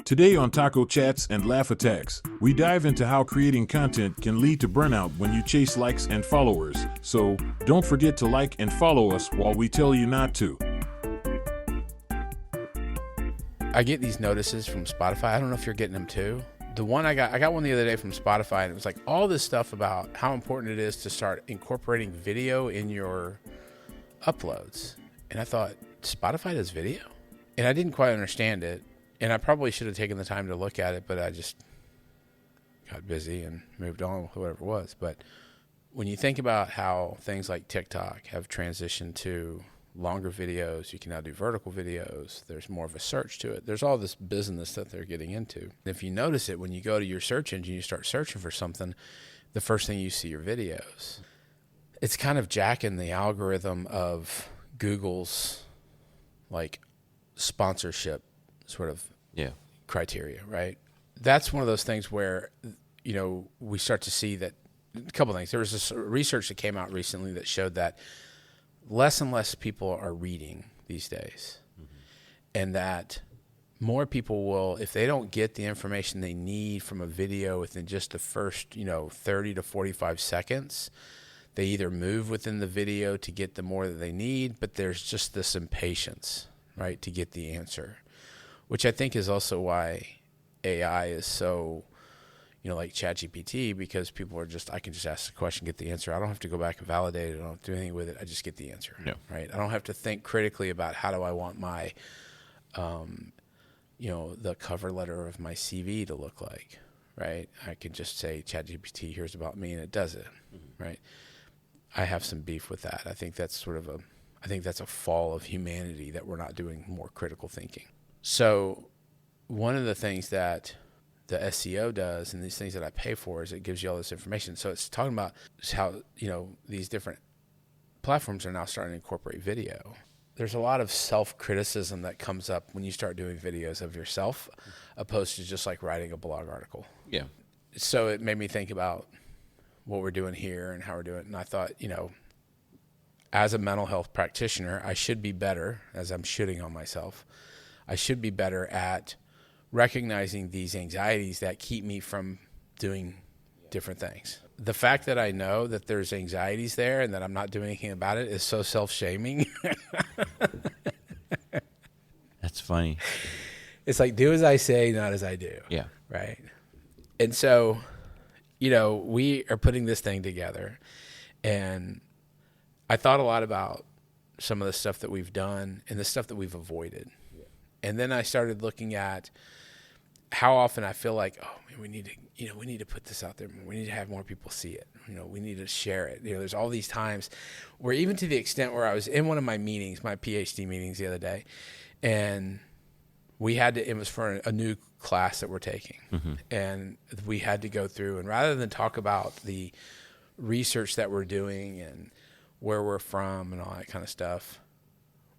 Today on Taco Chats and Laugh Attacks, we dive into how creating content can lead to burnout when you chase likes and followers. So, don't forget to like and follow us while we tell you not to. I get these notices from Spotify. I don't know if you're getting them too. The one I got one the other day from Spotify, and it was like all this stuff about how important it is to start incorporating video in your uploads. And I thought, Spotify does video? And I didn't quite understand it. And I probably should have taken the time to look at it, but I just got busy and moved on with whatever it was. But when you think about how things like TikTok have transitioned to longer videos, you can now do vertical videos. There's more of a search to it. There's all this business that they're getting into. And if you notice it, when you go to your search engine, you start searching for something, the first thing you see are videos. It's kind of jacking the algorithm of Google's like sponsorship sort of criteria, right? That's one of those things where, you know, we start to see that a couple of things. There was this research that came out recently that showed that less and less people are reading these days. Mm-hmm. And that more people will, if they don't get the information they need from a video within just the first, 30 to 45 seconds, they either move within the video to get the more that they need, but there's just this impatience, right, to get the answer, which I think is also why AI is so, like ChatGPT, because people are just, I can just ask the question, get the answer. I don't have to go back and validate it. I don't do anything with it. I just get the answer, right? I don't have to think critically about how do I want my, the cover letter of my CV to look like, right? I can just say, ChatGPT, here's about me, and it does it, right? I have some beef with that. I think that's a fall of humanity that we're not doing more critical thinking. So one of the things that the SEO does and these things that I pay for is it gives you all this information. So it's talking about how, these different platforms are now starting to incorporate video. There's a lot of self-criticism that comes up when you start doing videos of yourself, opposed to just like writing a blog article. Yeah. So it made me think about what we're doing here and how we're doing it. And I thought, as a mental health practitioner, I should be better, as I'm shitting on myself, I should be better at recognizing these anxieties that keep me from doing different things. The fact that I know that there's anxieties there and that I'm not doing anything about it is so self-shaming. That's funny. It's like, do as I say, not as I do. Yeah. Right. And so, we are putting this thing together, and I thought a lot about some of the stuff that we've done and the stuff that we've avoided. And then I started looking at how often I feel like, oh, man, we need to put this out there. We need to have more people see it. We need to share it. There's all these times where, even to the extent where I was in one of my meetings, my PhD meetings the other day, and it was for a new class that we're taking. Mm-hmm. And we had to go through, and rather than talk about the research that we're doing and where we're from and all that kind of stuff,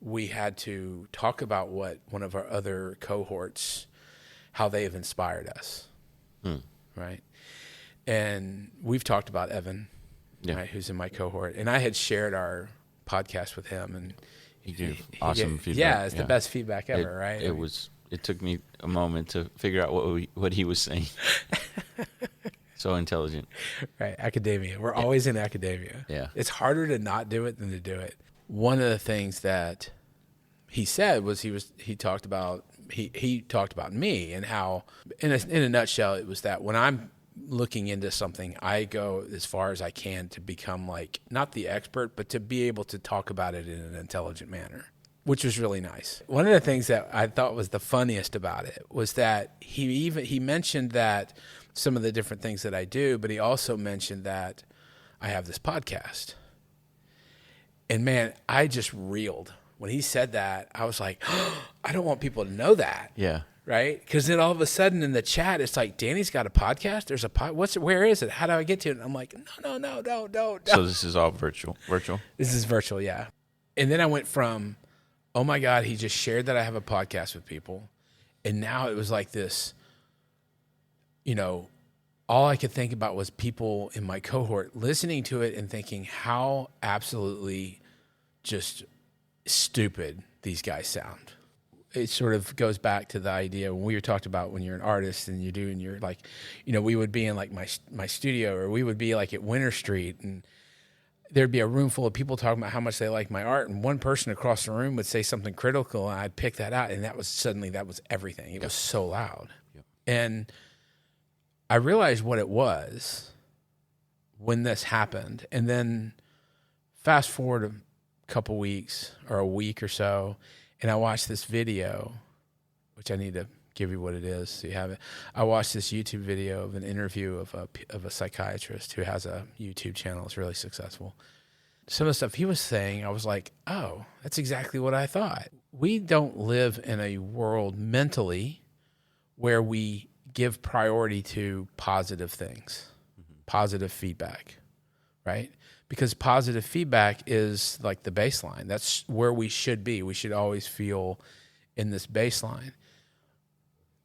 we had to talk about what one of our other cohorts, how they have inspired us, right? And we've talked about Evan, right, who's in my cohort, and I had shared our podcast with him, and he gave awesome feedback. Yeah, it's the best feedback ever, right? It took me a moment to figure out what he was saying. So intelligent, right? Academia. We're always in academia. Yeah, it's harder to not do it than to do it. One of the things that he said was he talked about me, and how in a nutshell it was that when I'm looking into something, I go as far as I can to become like not the expert, but to be able to talk about it in an intelligent manner, which was really nice. One of the things that I thought was the funniest about it was that he mentioned that some of the different things that I do, but he also mentioned that I have this podcast. And man, I just reeled. When he said that, I was like, oh, I don't want people to know that. Yeah. Right? Because then all of a sudden in the chat, it's like, Danny's got a podcast? There's a where is it? How do I get to it? And I'm like, no. So this is all virtual? This is virtual, yeah. And then I went from, oh my God, he just shared that I have a podcast with people. And now it was like this, all I could think about was people in my cohort listening to it and thinking how absolutely just stupid these guys sound. it sort of goes back to the idea when we were talked about when you're an artist and you're like, we would be in like my studio, or we would be like at Winter Street, and there'd be a room full of people talking about how much they like my art, and one person across the room would say something critical, and I'd pick that out, and that was everything. It was so loud. Yep. And I realized what it was when this happened. And then fast forward a couple weeks or a week or so, and I watched this video, which I need to give you what it is so you have it. I watched this YouTube video of an interview of a psychiatrist who has a YouTube channel. It's really successful. Some of the stuff he was saying, I was like, oh, that's exactly what I thought. We don't live in a world mentally where we give priority to positive things, positive feedback, right? Because positive feedback is like the baseline. That's where we should be. We should always feel in this baseline.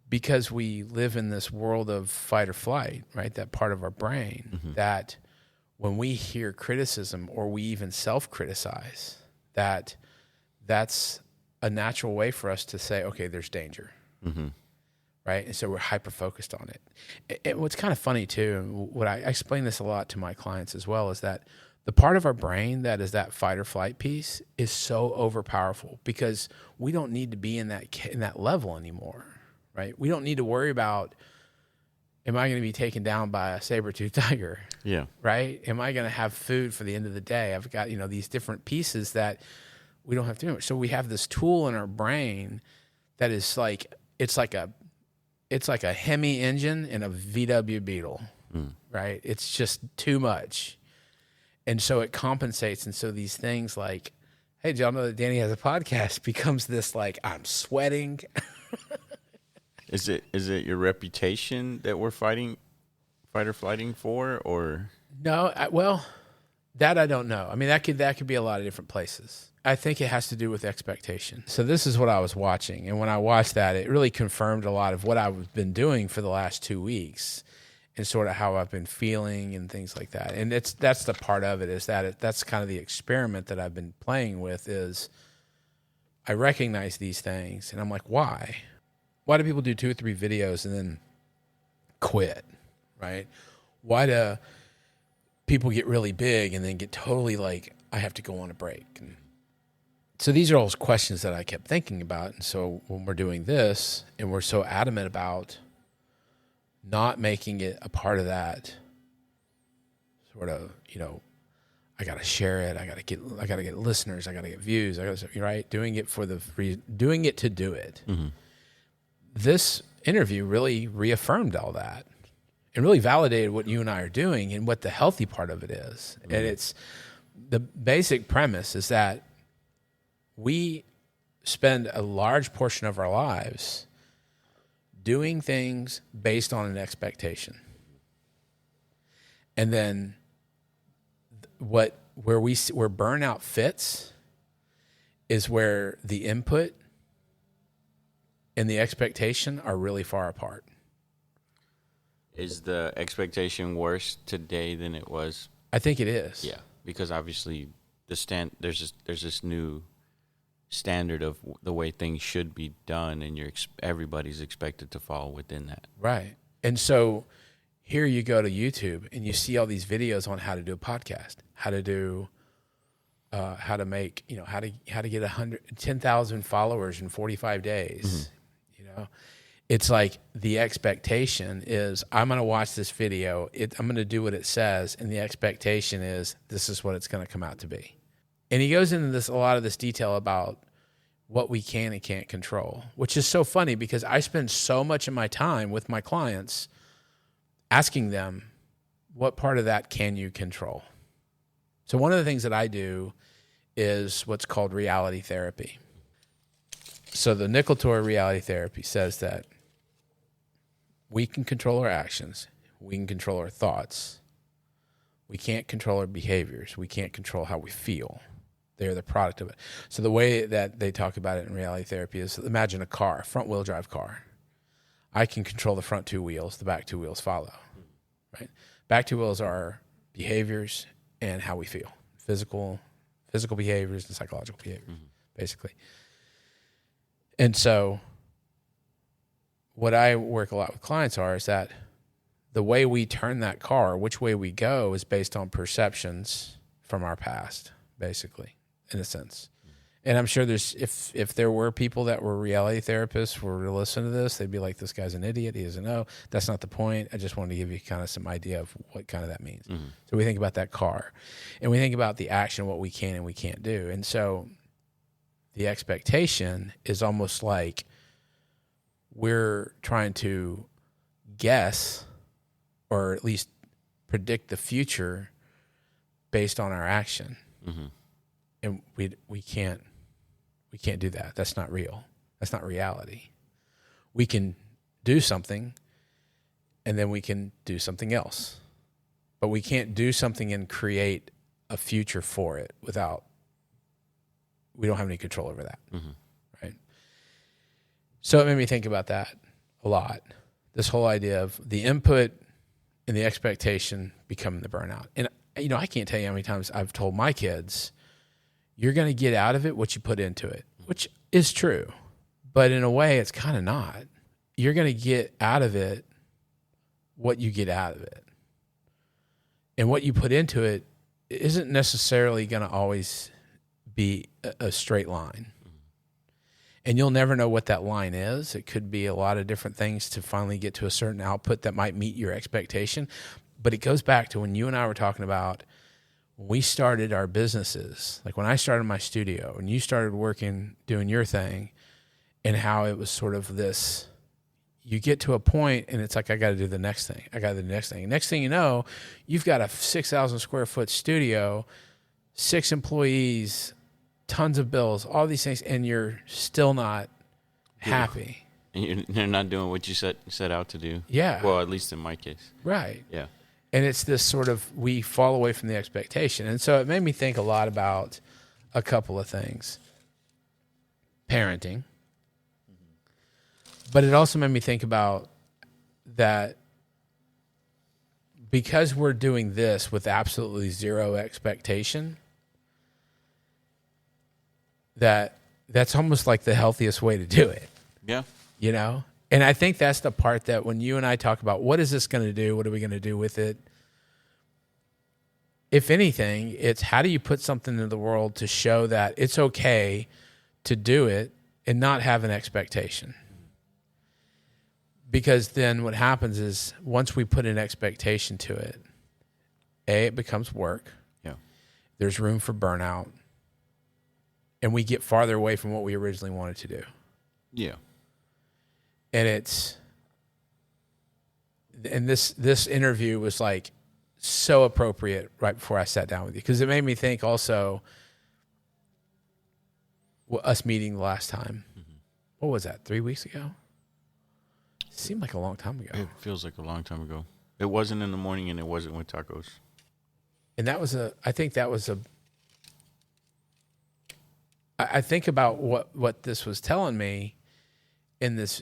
Because we live in this world of fight or flight, right? That part of our brain that when we hear criticism or we even self-criticize, that's a natural way for us to say, okay, there's danger, right? And so we're hyper-focused on it. And what's kind of funny too, and what I explain this a lot to my clients as well, is that the part of our brain that is that fight or flight piece is so overpowerful because we don't need to be in that level anymore. Right? We don't need to worry about, am I going to be taken down by a saber-toothed tiger? Yeah. Right? Am I going to have food for the end of the day? I've got, these different pieces that we don't have to do. So we have this tool in our brain that is like, it's like a Hemi engine and a VW Beetle, right? It's just too much. And so it compensates. And so these things like, hey, did y'all know that Danny has a podcast, becomes this like, I'm sweating. Is it your reputation that we're fight or flighting for, or no? Well, that I don't know. I mean, that could be a lot of different places. I think it has to do with expectation. So this is what I was watching, and when I watched that, it really confirmed a lot of what I've been doing for the last 2 weeks, and sort of how I've been feeling and things like that. And that's the part of it is that that's kind of the experiment that I've been playing with. Is I recognize these things, and I'm like, why? Why do people do 2 or 3 videos and then quit, right? Why do people get really big and then get totally like, I have to go on a break? And so these are all questions that I kept thinking about. And so when we're doing this and we're so adamant about not making it a part of that sort of, I got to share it. I got to get listeners. I got to get views. Right? Doing it to do it. Mm-hmm. This interview really reaffirmed all that and really validated what you and I are doing and what the healthy part of it is. Mm-hmm. And it's the basic premise is that we spend a large portion of our lives doing things based on an expectation. And then where burnout fits is where the input and the expectation are really far apart. Is the expectation worse today than it was? I think it is. Yeah, because obviously there's this new standard of the way things should be done, and everybody's expected to fall within that. Right. And so here you go to YouTube and you see all these videos on how to do a podcast, how to make, how to get 10,000 followers in 45 days. Mm-hmm. It's like the expectation is I'm going to watch this video. I'm going to do what it says. And the expectation is this is what it's going to come out to be. And he goes into a lot of this detail about what we can and can't control, which is so funny because I spend so much of my time with my clients asking them, what part of that can you control? So one of the things that I do is what's called reality therapy. So the Nickel-Tor reality therapy says that we can control our actions. We can control our thoughts. We can't control our behaviors. We can't control how we feel. They're the product of it. So the way that they talk about it in reality therapy is imagine a car, front-wheel drive car. I can control the front 2 wheels. The back 2 wheels follow. Right? Back 2 wheels are behaviors and how we feel. Physical behaviors and psychological behaviors, basically. And so what I work a lot with clients is that the way we turn that car, which way we go, is based on perceptions from our past, basically, in a sense. And I'm sure there's, if there were people that were reality therapists were to listen to this, they'd be like, this guy's an idiot. He doesn't know. That's not the point. I just wanted to give you kind of some idea of what kind of that means. Mm-hmm. So we think about that car, and we think about the action, what we can and we can't do. And so the expectation is almost like we're trying to guess or at least predict the future based on our action. Mm-hmm. And we can't do that. That's not real. That's not reality. We can do something and then we can do something else. But we can't do something and create a future for it we don't have any control over that. Mm-hmm. Right? So it made me think about that a lot. This whole idea of the input and the expectation becoming the burnout. And, I can't tell you how many times I've told my kids, you're going to get out of it what you put into it, which is true. But in a way, it's kind of not. You're going to get out of it what you get out of it. And what you put into it isn't necessarily going to always be a straight line. And you'll never know what that line is. It could be a lot of different things to finally get to a certain output that might meet your expectation. But it goes back to when you and I were talking about when we started our businesses, like when I started my studio and you started working, doing your thing, and how it was sort of this, you get to a point and it's like, I got to do the next thing. I got to do the next thing. Next thing you know, you've got a 6,000 square foot studio, 6 employees, tons of bills, all these things, and you're still not happy. And you're not doing what you set out to do. Yeah. Well, at least in my case. Right. Yeah. And it's this sort of, we fall away from the expectation. And so it made me think a lot about a couple of things. Parenting. But it also made me think about that because we're doing this with absolutely zero expectation, that's almost like the healthiest way to do it. Yeah. And I think that's the part that when you and I talk about what is this going to do, what are we going to do with it? If anything, it's how do you put something into the world to show that it's okay to do it and not have an expectation. Because then what happens is once we put an expectation to it, it becomes work. Yeah. There's room for burnout. And we get farther away from what we originally wanted to do. Yeah. And this interview was like so appropriate right before I sat down with you, because it made me think also us meeting the last time. Mm-hmm. What was that, 3 weeks ago? It seemed like a long time ago. It feels like a long time ago. It wasn't in the morning and it wasn't with tacos. And I think about what this was telling me in this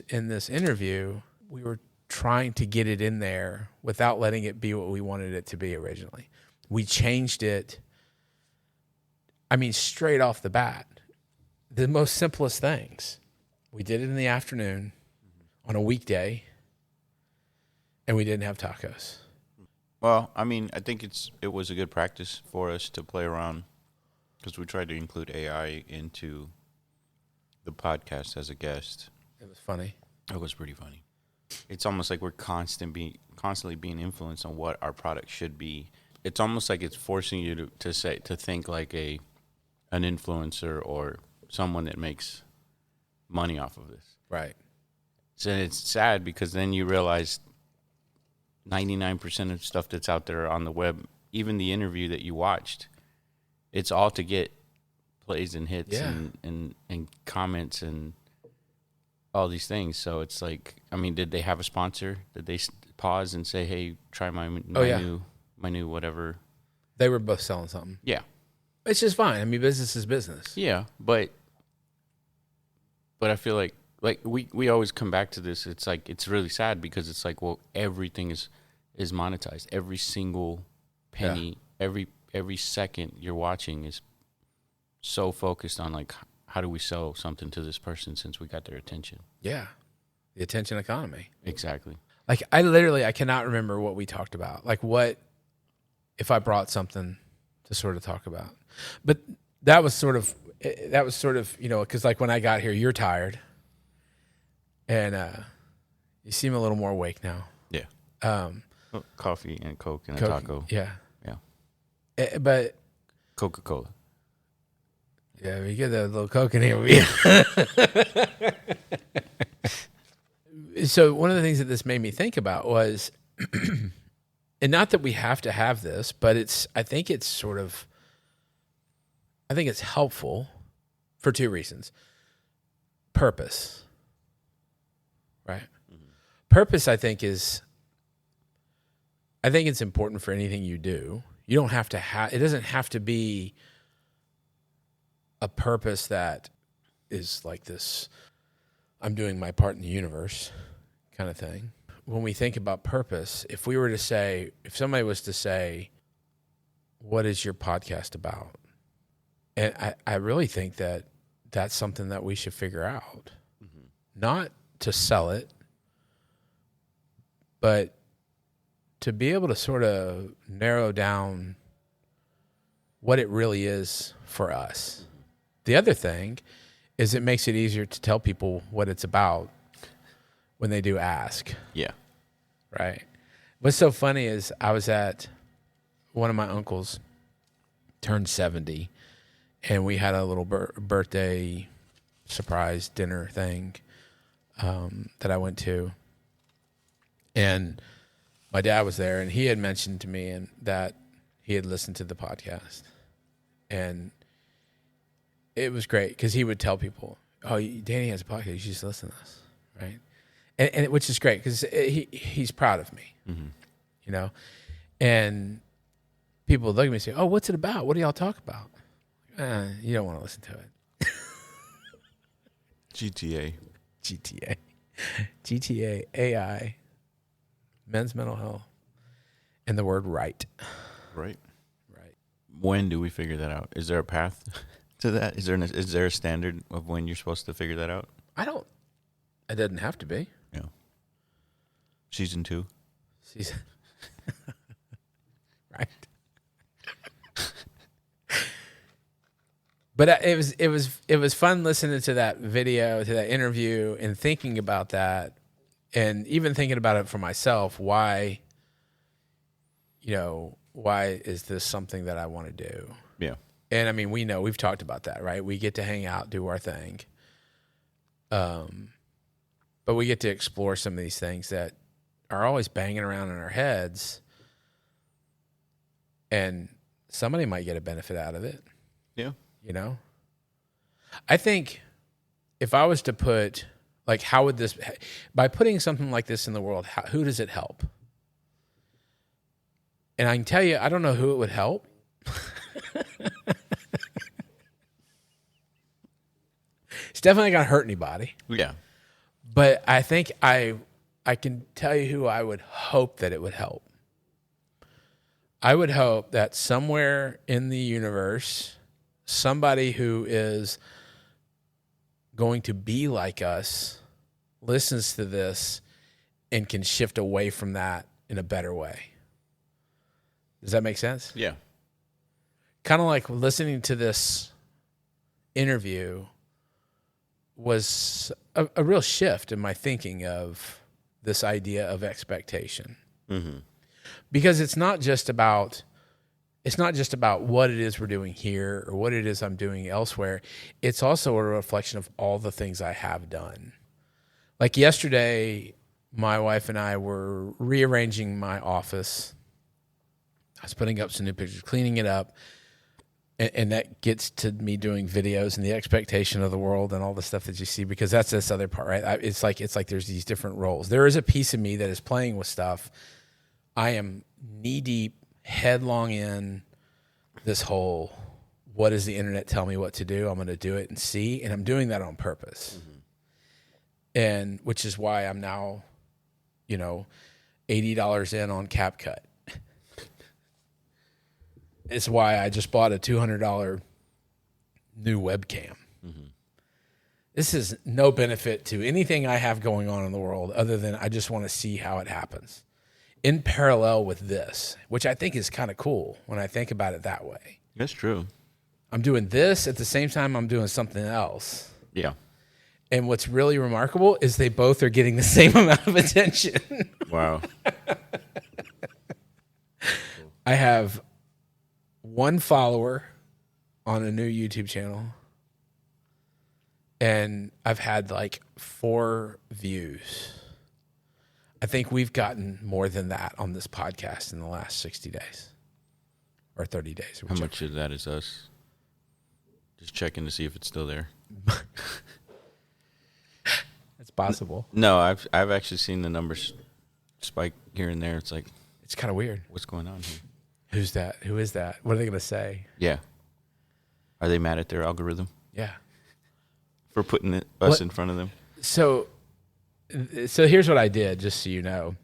interview. We were trying to get it in there without letting it be what we wanted it to be originally. We changed it. I mean, straight off the bat, the most simplest things. We did it in the afternoon on a weekday, and we didn't have tacos. Well, I mean, I think it was a good practice for us to play around, because we tried to include AI into the podcast as a guest. It was funny. It was pretty funny. It's almost like we're constantly being influenced on what our product should be. It's almost like it's forcing you to think like an influencer or someone that makes money off of this. Right. So it's sad, because then you realize 99% of stuff that's out there on the web, even the interview that you watched, it's all to get plays and hits and comments and all these things. So it's like, I mean, did they have a sponsor? Did they pause and say, "Hey, try my new whatever"? They were both selling something. Yeah, it's just fine. I mean, business is business. Yeah, but I feel like we always come back to this. It's like, it's really sad, because it's like, well, everything is monetized. Every single penny, every second you're watching is so focused on like how do we sell something to this person since we got their attention? Yeah. The attention economy. Exactly. Like I cannot remember what we talked about. Like what, if I brought something to sort of talk about, but that was sort of, you know, cause like when I got here, you're tired and, you seem a little more awake now. Yeah. Coffee and Coke and a taco. Yeah. Yeah. But Coca-Cola. yeah, we get that little Coke in here. So one of the things that this made me think about was, and not that we have to have this, but I think it's helpful for two reasons. Purpose, right? Mm-hmm. Purpose, I think it's important for anything you do. You don't have to it doesn't have to be a purpose that is like this, I'm doing my part in the universe kind of thing. When we think about purpose, if somebody was to say, what is your podcast about? And I really think that that's something that we should figure out. Mm-hmm. Not to sell it, but to be able to sort of narrow down what it really is for us. Mm-hmm. The other thing is it makes it easier to tell people what it's about when they do ask. Yeah. Right. What's so funny is I was at one of my uncles turned 70, and we had a little birthday surprise dinner thing that I went to. And my dad was there, and he had mentioned to me that he had listened to the podcast. And it was great because he would tell people, oh, Danny has a podcast, you should just listen to this, right? And which is great because he's proud of me, mm-hmm. you know? And people would look at me and say, oh, what's it about? What do y'all talk about? You don't want to listen to it. GTA, AI, men's mental health, and the word right. Right. When do we figure that out? Is there a path to that? Is there a standard of when you're supposed to figure that out? It doesn't have to be. Yeah. Season 2. Right. But it was fun listening to that video, to that interview, and thinking about that, and even thinking about it for myself. Why is this something that I want to do? Yeah. And I mean, we've talked about that, right? We get to hang out, do our thing. But we get to explore some of these things that are always banging around in our heads, and somebody might get a benefit out of it. Yeah. You know? I think if I was to put, like, by putting something like this in the world, who does it help? And I can tell you, I don't know who it would help. It's definitely not going to hurt anybody. Yeah. But I think I can tell you who I would hope that it would help. I would hope that somewhere in the universe, somebody who is going to be like us listens to this and can shift away from that in a better way. Does that make sense? Yeah. Kind of like listening to this interview was a real shift in my thinking of this idea of expectation. Mm-hmm. Because it's not just about what it is we're doing here or what it is I'm doing elsewhere. It's also a reflection of all the things I have done. Like yesterday, my wife and I were rearranging my office. I was putting up some new pictures, cleaning it up. And that gets to me doing videos and the expectation of the world and all the stuff that you see, because that's this other part, right? It's like there's these different roles. There is a piece of me that is playing with stuff. I am knee deep, headlong in this whole, what does the internet tell me what to do? I'm going to do it and see. And I'm doing that on purpose. Mm-hmm. And which is why I'm now, $80 in on CapCut. It's why I just bought a $200 new webcam, This is no benefit to anything I have going on in the world other than I just want to see how it happens in parallel with this, which I think is kind of cool when I think about it that way. That's true. I'm doing this at the same time I'm doing something else. Yeah. And what's really remarkable is they both are getting the same amount of attention. Wow. I have one follower on a new YouTube channel, and I've had like 4 views. I think we've gotten more than that on this podcast in the last 60 days or 30 days. How much of that is us? Just checking to see if it's still there. It's possible. No, I've actually seen the numbers spike here and there. It's like, It's kind of weird. what's going on here? Who's that? Who is that? What are they going to say? Yeah. Are they mad at their algorithm Yeah. for putting us in front of them? So here's what I did, just so you know.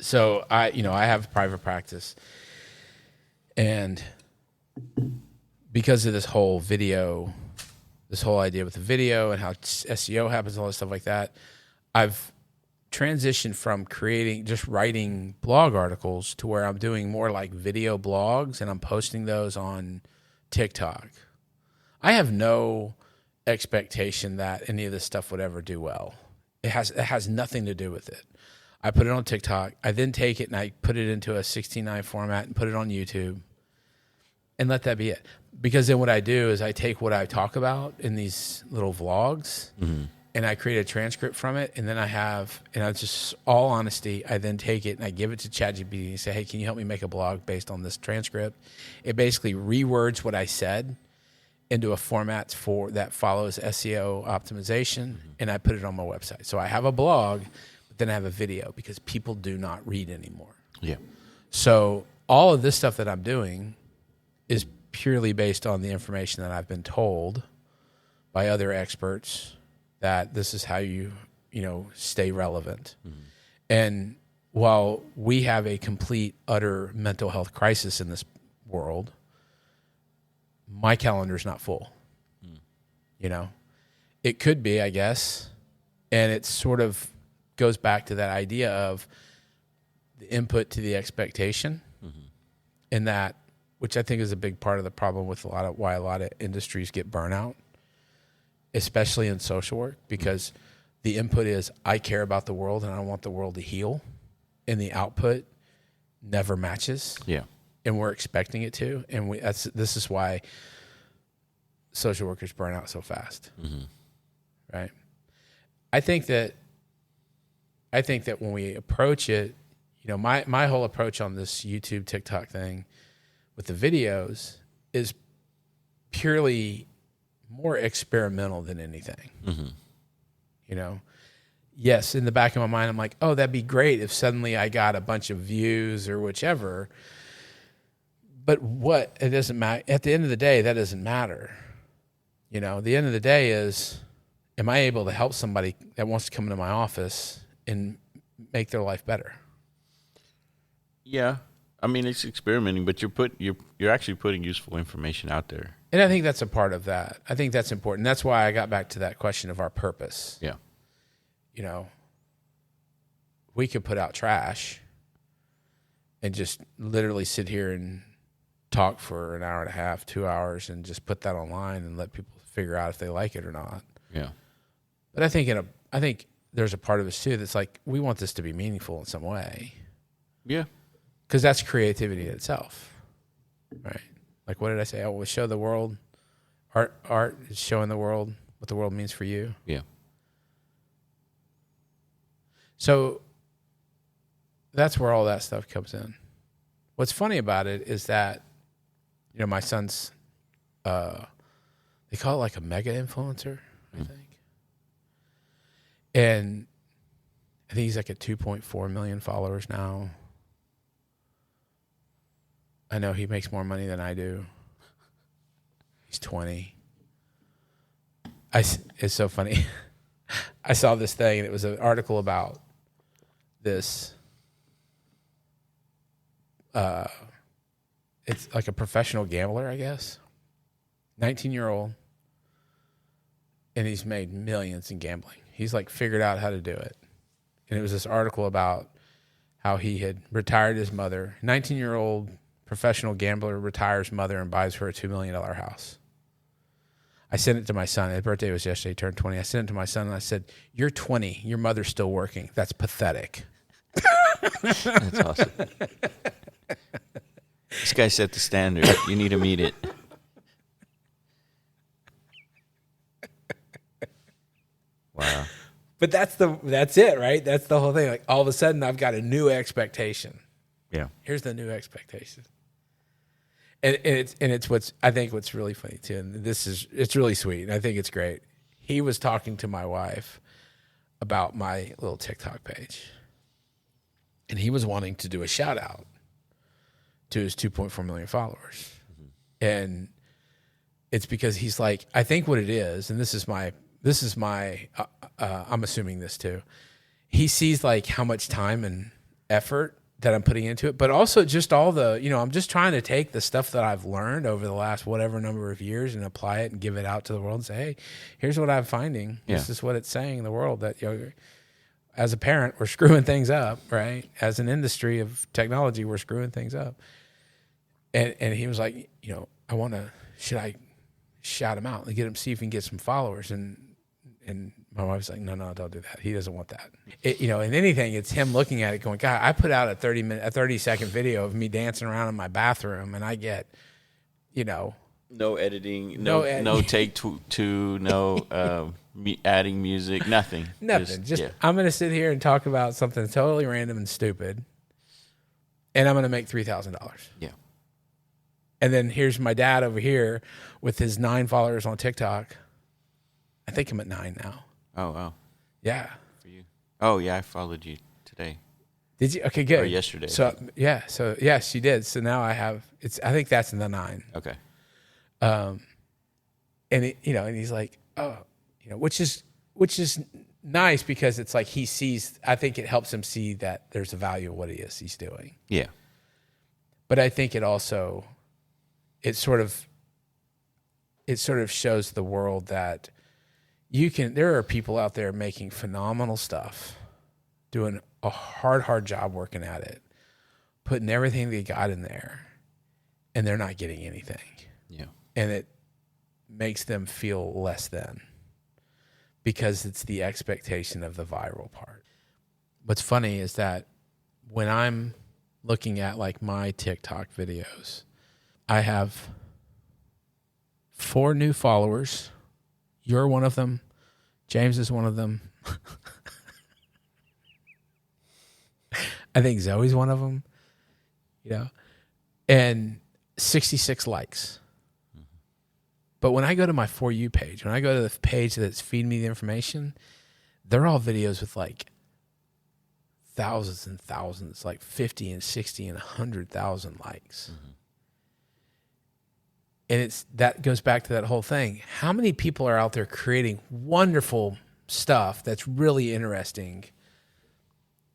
So I have private practice, and because of this whole idea with the video and how SEO happens and all this stuff like that, I've transitioned from just writing blog articles to where I'm doing more like video blogs, and I'm posting those on TikTok. I have no expectation that any of this stuff would ever do well. It has nothing to do with it. I put it on TikTok. I then take it and I put it into a 16:9 format and put it on YouTube and let that be it. Because then what I do is I take what I talk about in these little vlogs and I create a transcript from it. And then I just, all honesty, I then take it and I give it to ChatGPT and say, hey, can you help me make a blog based on this transcript? It basically rewords what I said into a format that follows SEO optimization, and I put it on my website. So I have a blog, but then I have a video because people do not read anymore. Yeah. So all of this stuff that I'm doing is purely based on the information that I've been told by other experts that this is how you stay relevant. And while we have a complete, utter mental health crisis in this world, my calendar's not full. It could be, I guess. And it sort of goes back to that idea of the input to the expectation, and that, which I think is a big part of the problem with why a lot of industries get burnout, especially in social work, because the input is, I care about the world and I want the world to heal, and the output never matches. Yeah. And we're expecting it to, and this is why social workers burn out so fast, right? I think that when we approach it, my whole approach on this YouTube, TikTok thing with the videos is purely more experimental than anything. Yes, in the back of my mind, I'm like, oh, that'd be great if suddenly I got a bunch of views or whichever. But it doesn't matter. At the end of the day, that doesn't matter. The end of the day is, am I able to help somebody that wants to come into my office and make their life better? Yeah. I mean, it's experimenting, but you're actually putting useful information out there. And I think that's a part of that. I think that's important. That's why I got back to that question of our purpose. Yeah. We could put out trash and just literally sit here and talk for an hour and a half, 2 hours, and just put that online and let people figure out if they like it or not. Yeah. But I think there's a part of us too that's like, we want this to be meaningful in some way. Yeah. Because that's creativity in itself, right? Like, what did I say? Oh, we'll show the world. Art is showing the world what the world means for you. Yeah. So that's where all that stuff comes in. What's funny about it is that, my son's, they call it like a mega influencer, I think. And I think he's like at 2.4 million followers now. I know he makes more money than I do. He's 20. It's so funny. I saw this thing, and it was an article about this. It's like a professional gambler, I guess. 19-year-old. and he's made millions in gambling. He's like figured out how to do it. And it was this article about how he had retired his mother. 19-year-old professional gambler retires mother and buys her a $2 million house. I sent it to my son. His birthday was yesterday. He turned 20. I sent it to my son, and I said, "You're 20. Your mother's still working. That's pathetic." That's awesome. This guy set the standard. You need to meet it. Wow. But that's it, right? That's the whole thing. Like all of a sudden, I've got a new expectation. Yeah. Here's the new expectation. And it's what's really funny too. And it's really sweet. And I think it's great. He was talking to my wife about my little TikTok page, and he was wanting to do a shout out to his 2.4 million followers. Mm-hmm. And it's because he's like, I think what it is, and this is my I'm assuming this too. He sees like how much time and effort that I'm putting into it, but also just all the, I'm just trying to take the stuff that I've learned over the last whatever number of years and apply it and give it out to the world and say, hey, here's what I'm finding. Yeah. This is what it's saying in the world, that, as a parent, we're screwing things up, right? As an industry of technology, we're screwing things up. And he was like, should I shout him out and get him, see if he can get some followers? And my wife's like, no, don't do that. He doesn't want that. In anything, it's him looking at it going, God, I put out a 30-second video of me dancing around in my bathroom, and I get, no editing, no take two, no adding music, nothing. I'm going to sit here and talk about something totally random and stupid, and I'm going to make $3,000. Yeah. And then here's my dad over here with his 9 followers on TikTok. I think I'm at 9 now. Oh, wow. Yeah. For you. Oh, yeah, I followed you today. Did you? Okay, good. Or yesterday. So, yeah. So, yes, you did. So now I think that's in the 9. Okay. And and he's like, oh, which is nice because it's like he sees, I think it helps him see that there's a value of what he's doing. Yeah. But I think it also, it sort of shows the world that there are people out there making phenomenal stuff, doing a hard job working at it, putting everything they got in there, and they're not getting anything. Yeah. And it makes them feel less than, because it's the expectation of the viral part. What's funny is that when I'm looking at like my TikTok videos, I have 4 new followers. You're one of them. James is one of them. I think Zoe's one of them. And 66 likes. Mm-hmm. But when I go to my For You page, when I go to the page that's feeding me the information, they're all videos with like thousands and thousands, like 50 and 60 and 100,000 likes. Mm-hmm. And that goes back to that whole thing. How many people are out there creating wonderful stuff that's really interesting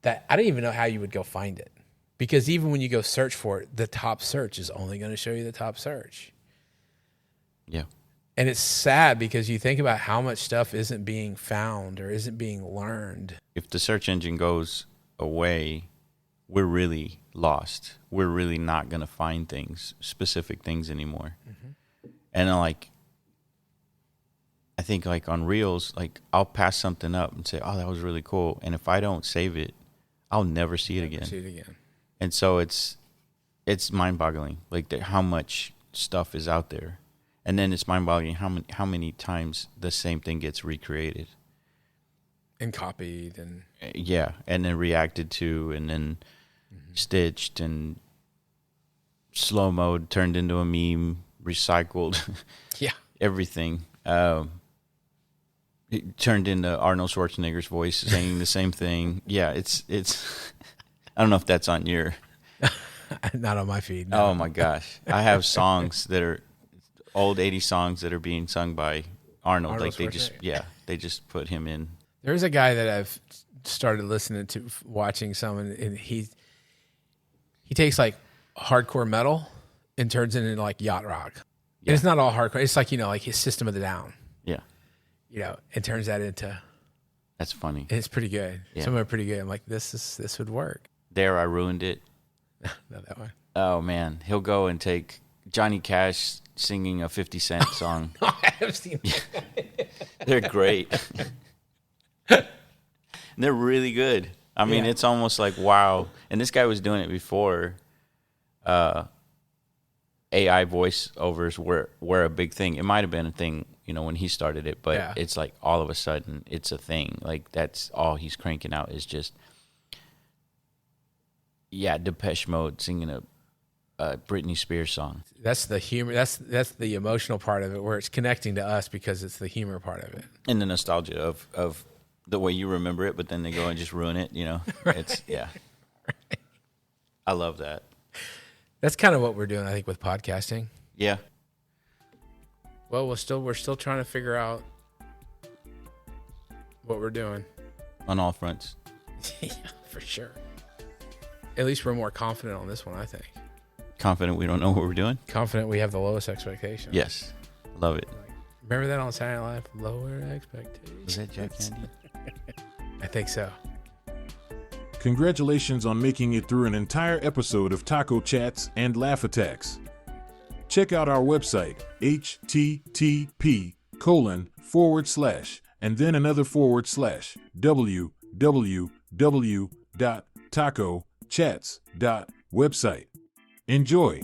that I don't even know how you would go find it? Because even when you go search for it, the top search is only going to show you the top search. Yeah. And it's sad because you think about how much stuff isn't being found or isn't being learned. If the search engine goes away, we're really lost. We're really not going to find specific things anymore. Mm-hmm. And I think like on Reels, like I'll pass something up and say, oh, that was really cool. And if I don't save it, I'll never see it again. And so it's mind-boggling, like how much stuff is out there. And then it's mind-boggling how many times the same thing gets recreated. And copied. And yeah, and then reacted to, and then stitched and slow-mo turned into a meme, recycled. Yeah. Everything. It turned into Arnold Schwarzenegger's voice saying the same thing. Yeah, it's I don't know if that's on your... Not on my feed. No. Oh, my gosh. I have songs that are old 80s songs that are being sung by Arnold. Like they just put him in. There's a guy that I've started listening to, watching some, and he takes like hardcore metal and turns it into like yacht rock. Yeah. And it's not all hardcore. It's like, like his System of the Down. Yeah. and turns that into. That's funny. It's pretty good. Yeah. Some are pretty good. I'm like, this would work. There, I ruined it. Not that one. Oh man, he'll go and take Johnny Cash singing a 50 Cent song. I have seen that. They're great. They're really good. I mean, it's almost like, wow. And this guy was doing it before AI voiceovers were a big thing. It might have been a thing, when he started it, but it's like all of a sudden it's a thing. Like that's all he's cranking out is just, Depeche Mode singing a Britney Spears song. That's the humor. That's the emotional part of it, where it's connecting to us because it's the humor part of it. And the nostalgia of the way you remember it, but then they go and just ruin it, Right. It's, Right. I love that. That's kind of what we're doing, I think, with podcasting. Yeah. Well, we're still trying to figure out what we're doing. On all fronts. Yeah, for sure. At least we're more confident on this one, I think. Confident we don't know what we're doing? Confident we have the lowest expectations. Yes. Love it. Remember that on Saturday Night Live? Lower expectations. Was that Jack Candy? I think so. Congratulations on making it through an entire episode of Taco Chats and Laugh Attacks. Check out our website, http:// and then another / www.tacochats.website. Enjoy.